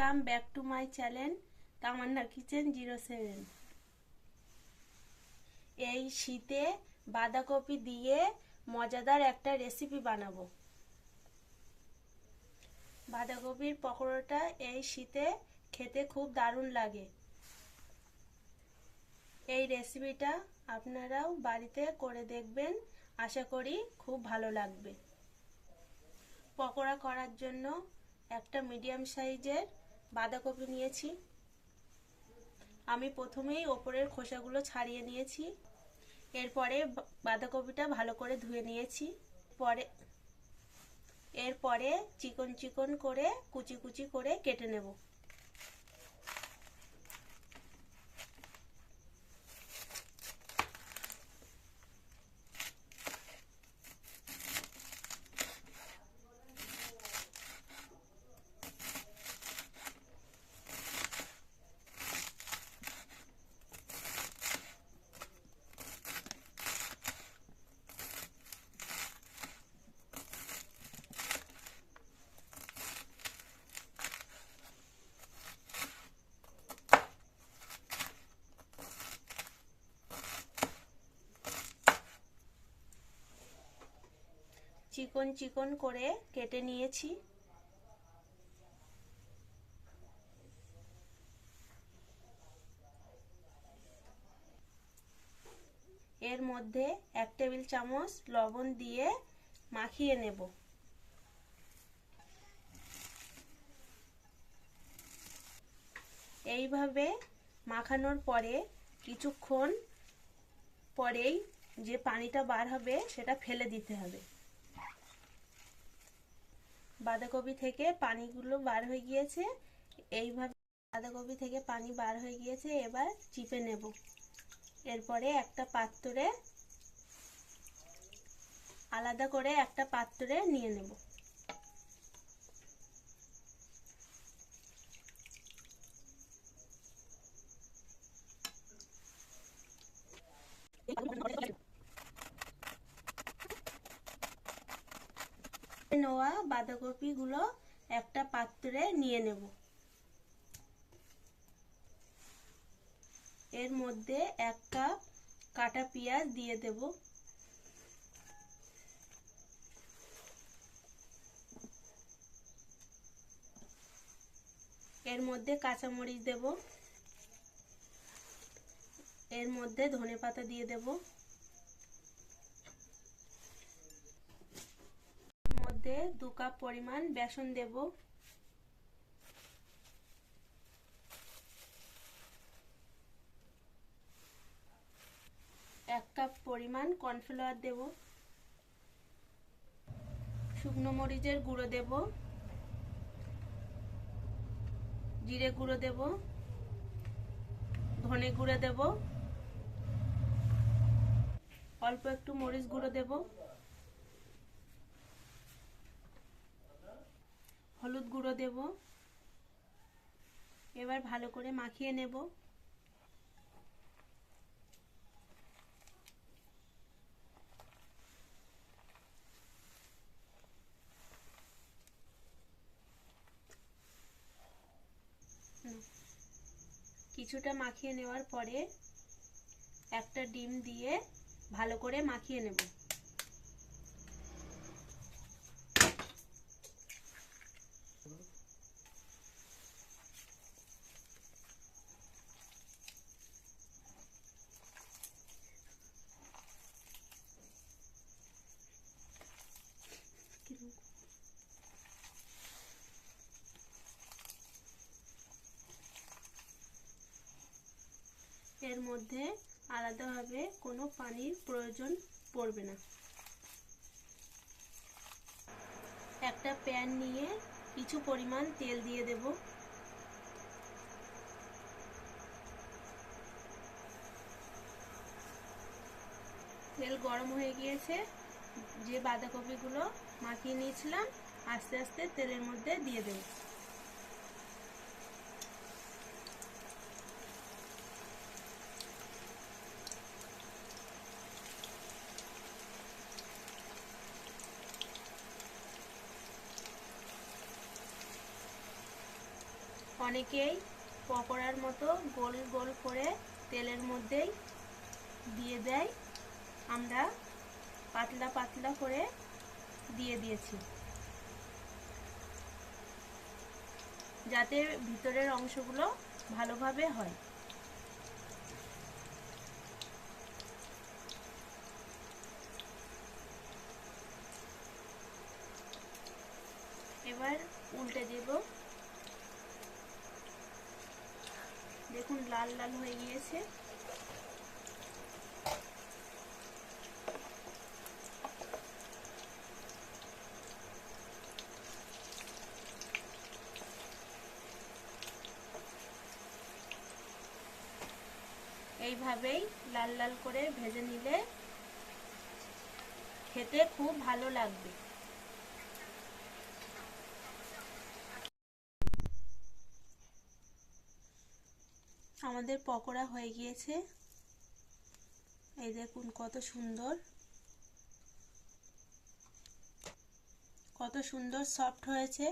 Welcome back to my channel Tamanna kitchen 07। এই শীতে বাঁধাকপি দিয়ে মজাদার একটা রেসিপি বানাবো। বাঁধাকপির পকোড়াটা এই শীতে খেতে খুব দারুণ লাগে। এই রেসিপিটা আপনারাও বাড়িতে করে দেখবেন, আশা করি খুব ভালো লাগবে। পকোড়া করার জন্য একটা মিডিয়াম সাইজের বাঁধাকপি নিয়েছি। আমি প্রথমেই ওপরের খোসাগুলো ছাড়িয়ে নিয়েছি। এরপরে বাঁধাকপিটা ভালো করে ধুয়ে নিয়েছি। এরপরে চিকন চিকন করে কুচি কুচি করে কেটে নেব। চিকন চিকন করে কেটে নিয়েছি। এর মধ্যে 1 টেবিল চামচ লবণ দিয়ে মাখিয়ে নেব। এইভাবে মাখানোর পরে কিছুক্ষণ পরেই যে পানিটা বার হবে সেটা ফেলে দিতে হবে। বাঁধাকপি থেকে পানিগুলো বার হয়ে গিয়েছে। এইভাবে বাঁধাকপি থেকে পানি বার হয়ে গিয়েছে, এবার চিপে নেব। এরপরে আলাদা করে একটা পাত্রে নিয়ে নেব। নেওয়া বাঁধাকপিগুলো একটা পাত্রে নিয়ে নেব। এর মধ্যে 1 কাপ কাটা পেঁয়াজ দিয়ে দেব। এর মধ্যে কাঁচামরিচ দেব। এর মধ্যে ধনেপাতা দিয়ে দেব। এর মধ্যে 2 কাপ পরিমাণ বেসন দেব। 1 কাপ পরিমাণ কর্নফ্লাওয়ার দেব। শুকনো মরিচের গুঁড়ো দেব, জিরে গুঁড়ো দেব, ধনে গুঁড়ো দেব, অল্প একটু মরিচ গুঁড়ো দেব, হলুদ গুঁড়ো দেব। এবার ভালো করে মাখিয়ে নেব। কিছুটা মাখিয়ে নেওয়ার পরে একটা ডিম দিয়ে ভালো করে মাখিয়ে নেব। এর মধ্যে আলাদাভাবে কোনো পানির প্রয়োজন পড়বে না। একটা প্যান নিয়ে কিছু পরিমাণ তেল দিয়ে দেব। তেল গরম হয়ে গিয়েছে। যে বাঁধাকপিগুলো মাখিয়ে নিয়েছিলাম আস্তে আস্তে তেলের মধ্যে দিয়ে দেব। অনেকেই পকোড়ার মতো গোল গোল করে তেলের মধ্যেই দিয়ে দেয়, আমরা পাতলা পাতলা করে দিয়ে দিয়েছি যাতে ভিতরের অংশগুলো ভালোভাবে হয়। এবার উল্টে দেব। দেখুন লাল লাল হয়ে গিয়েছে। এইভাবেই লাল লাল করে ভেজে নিলে খেতে খুব ভালো লাগবে। আমাদের পকোড়া হয়ে গিয়েছে, এই দেখুন কত সুন্দর সফট হয়েছে।